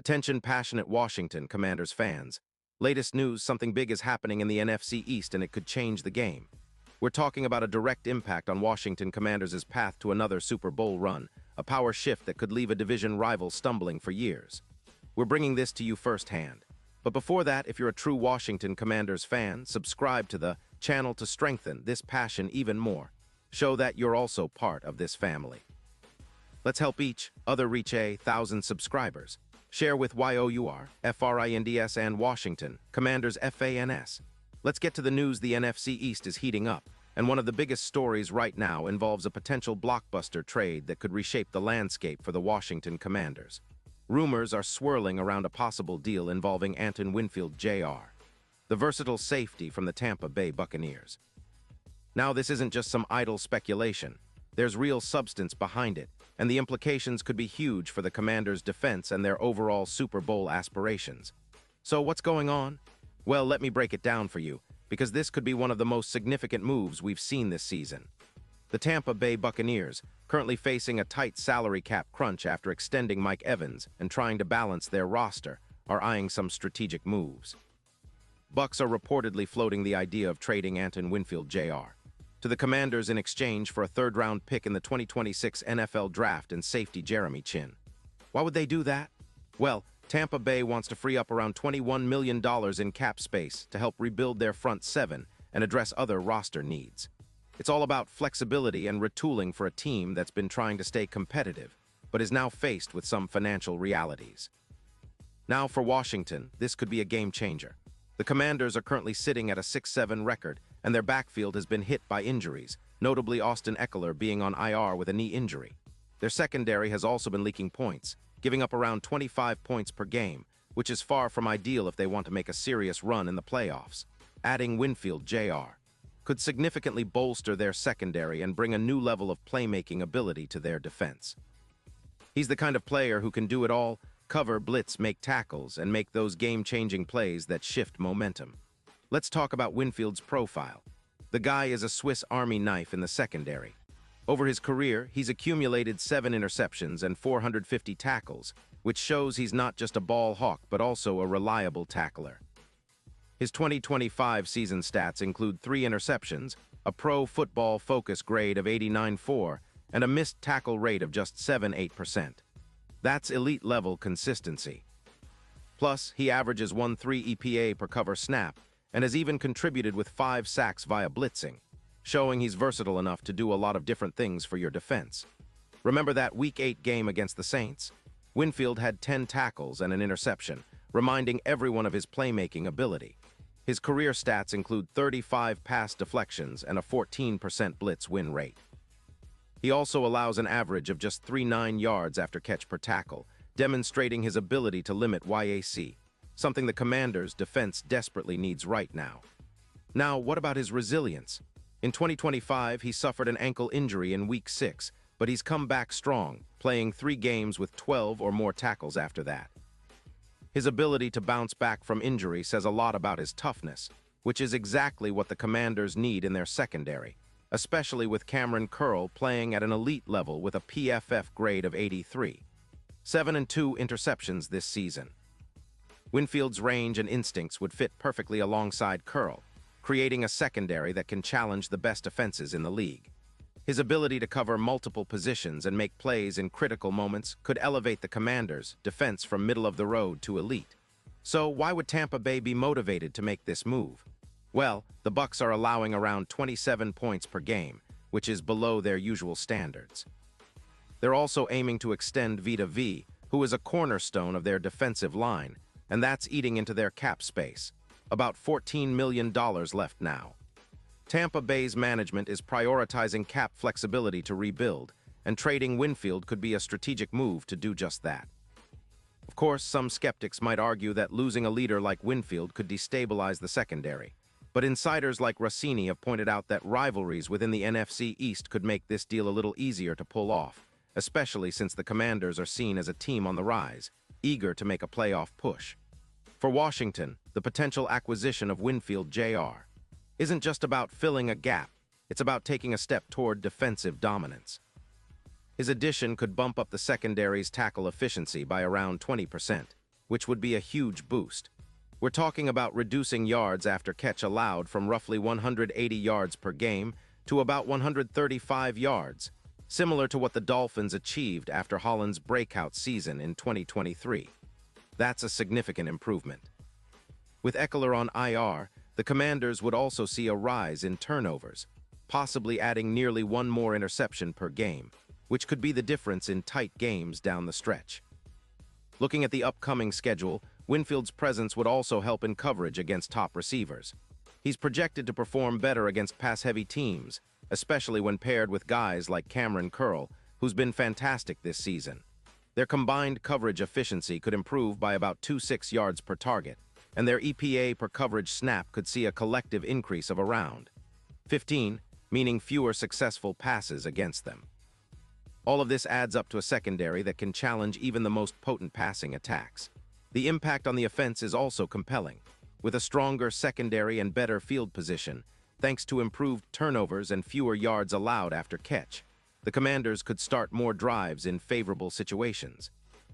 Attention passionate Washington Commanders fans. Latest news, something big is happening in the NFC East and it could change the game. We're talking about a direct impact on Washington Commanders' path to another Super Bowl run, a power shift that could leave a division rival stumbling for years. We're bringing this to you firsthand. But before that, if you're a true Washington Commanders fan, subscribe to the channel to strengthen this passion even more. Show that you're also part of this family. Let's help each other reach 1,000 subscribers. Share with YOUR, FRINDS and Washington, Commanders FANS. Let's get to the news. The NFC East is heating up, and one of the biggest stories right now involves a potential blockbuster trade that could reshape the landscape for the Washington Commanders. Rumors are swirling around a possible deal involving Antoine Winfield Jr., the versatile safety from the Tampa Bay Buccaneers. Now, this isn't just some idle speculation. There's real substance behind it, and the implications could be huge for the Commanders' defense and their overall Super Bowl aspirations. So what's going on? Well, let me break it down for you, because this could be one of the most significant moves we've seen this season. The Tampa Bay Buccaneers, currently facing a tight salary cap crunch after extending Mike Evans and trying to balance their roster, are eyeing some strategic moves. Bucs are reportedly floating the idea of trading Antoine Winfield Jr. to the Commanders in exchange for a third-round pick in the 2026 NFL Draft and safety Jeremy Chin. Why would they do that? Well, Tampa Bay wants to free up around $21 million in cap space to help rebuild their front seven and address other roster needs. It's all about flexibility and retooling for a team that's been trying to stay competitive, but is now faced with some financial realities. Now for Washington, this could be a game-changer. The Commanders are currently sitting at a 6-7 record, and their backfield has been hit by injuries, notably Austin Ekeler being on IR with a knee injury. Their secondary has also been leaking points, giving up around 25 points per game, which is far from ideal if they want to make a serious run in the playoffs. Adding Winfield Jr. could significantly bolster their secondary and bring a new level of playmaking ability to their defense. He's the kind of player who can do it all: cover, blitz, make tackles, and make those game-changing plays that shift momentum. Let's talk about Winfield's profile. The guy is a Swiss Army knife in the secondary. Over his career, he's accumulated 7 interceptions and 450 tackles, which shows he's not just a ball hawk but also a reliable tackler. His 2025 season stats include 3 interceptions, a Pro Football Focus grade of 89.4, and a missed tackle rate of just 7.8%. That's elite-level consistency. Plus, he averages 1.3 EPA per cover snap, and has even contributed with 5 sacks via blitzing, showing he's versatile enough to do a lot of different things for your defense. Remember that Week 8 game against the Saints? Winfield had 10 tackles and an interception, reminding everyone of his playmaking ability. His career stats include 35 pass deflections and a 14% blitz win rate. He also allows an average of just 3.9 yards after catch per tackle, demonstrating his ability to limit YAC, something the Commanders' defense desperately needs right now. Now, what about his resilience? In 2025, he suffered an ankle injury in Week 6, but he's come back strong, playing 3 games with 12 or more tackles after that. His ability to bounce back from injury says a lot about his toughness, which is exactly what the Commanders need in their secondary, especially with Cameron Curl playing at an elite level with a PFF grade of 83. 7 and 2 interceptions this season. Winfield's range and instincts would fit perfectly alongside Curl, creating a secondary that can challenge the best defenses in the league. His ability to cover multiple positions and make plays in critical moments could elevate the Commanders' defense from middle-of-the-road to elite. So why would Tampa Bay be motivated to make this move? Well, the Bucs are allowing around 27 points per game, which is below their usual standards. They're also aiming to extend Vita V, who is a cornerstone of their defensive line, and that's eating into their cap space. About $14 million left now. Tampa Bay's management is prioritizing cap flexibility to rebuild, and trading Winfield could be a strategic move to do just that. Of course, some skeptics might argue that losing a leader like Winfield could destabilize the secondary, but insiders like Rossini have pointed out that rivalries within the NFC East could make this deal a little easier to pull off, especially since the Commanders are seen as a team on the rise, eager to make a playoff push. For Washington, the potential acquisition of Winfield Jr. isn't just about filling a gap, it's about taking a step toward defensive dominance. His addition could bump up the secondary's tackle efficiency by around 20%, which would be a huge boost. We're talking about reducing yards after catch allowed from roughly 180 yards per game to about 135 yards, similar to what the Dolphins achieved after Holland's breakout season in 2023. That's a significant improvement. With Eckler on IR, the Commanders would also see a rise in turnovers, possibly adding nearly one more interception per game, which could be the difference in tight games down the stretch. Looking at the upcoming schedule, Winfield's presence would also help in coverage against top receivers. He's projected to perform better against pass-heavy teams, especially when paired with guys like Cameron Curl, who's been fantastic this season. Their combined coverage efficiency could improve by about 2.6 yards per target, and their EPA per coverage snap could see a collective increase of around 15, meaning fewer successful passes against them. All of this adds up to a secondary that can challenge even the most potent passing attacks. The impact on the offense is also compelling, with a stronger secondary and better field position, thanks to improved turnovers and fewer yards allowed after catch. The Commanders could start more drives in favorable situations.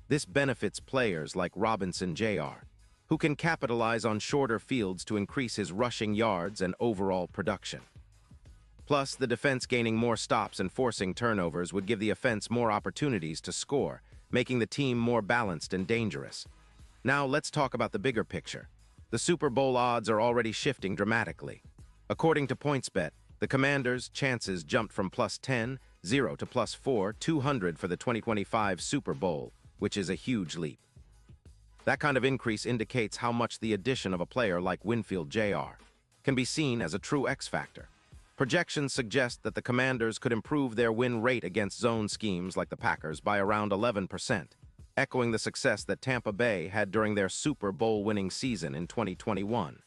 This benefits players like Robinson Jr., who can capitalize on shorter fields to increase his rushing yards and overall production. Plus, the defense gaining more stops and forcing turnovers would give the offense more opportunities to score, making the team more balanced and dangerous. Now, let's talk about the bigger picture. The Super Bowl odds are already shifting dramatically. According to PointsBet, the Commanders' chances jumped from +10-0 to +4-200 for the 2025 Super Bowl, which is a huge leap. That kind of increase indicates how much the addition of a player like Winfield Jr. can be seen as a true X-factor. Projections suggest that the Commanders could improve their win rate against zone schemes like the Packers by around 11%, echoing the success that Tampa Bay had during their Super Bowl winning season in 2021.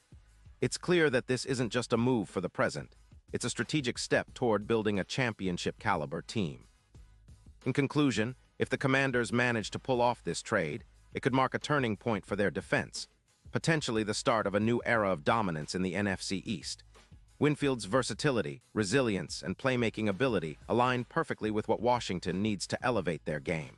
It's clear that this isn't just a move for the present. It's a strategic step toward building a championship-caliber team. In conclusion, if the Commanders manage to pull off this trade, it could mark a turning point for their defense, potentially the start of a new era of dominance in the NFC East. Winfield's versatility, resilience, and playmaking ability align perfectly with what Washington needs to elevate their game.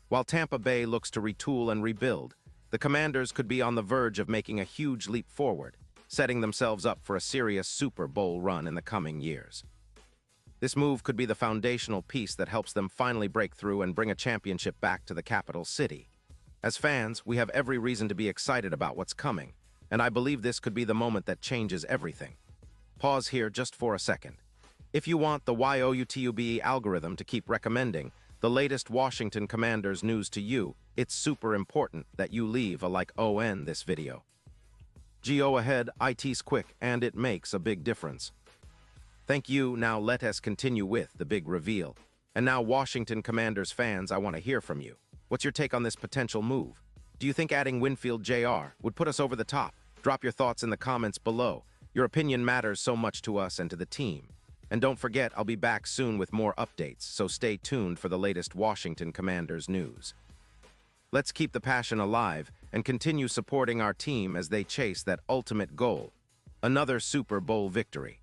While Tampa Bay looks to retool and rebuild, the Commanders could be on the verge of making a huge leap forward, setting themselves up for a serious Super Bowl run in the coming years. This move could be the foundational piece that helps them finally break through and bring a championship back to the capital city. As fans, we have every reason to be excited about what's coming, and I believe this could be the moment that changes everything. Pause here just for a second. If you want the YouTube algorithm to keep recommending the latest Washington Commanders news to you, it's super important that you leave a like on this video. Go ahead, it's quick and it makes a big difference. Thank you. Now let us continue with the big reveal. And now, Washington Commanders fans, I want to hear from you. What's your take on this potential move? Do you think adding Winfield Jr. would put us over the top? Drop your thoughts in the comments below. Your opinion matters so much to us and to the team. And don't forget, I'll be back soon with more updates, so stay tuned for the latest Washington Commanders news. Let's keep the passion alive and continue supporting our team as they chase that ultimate goal, another Super Bowl victory.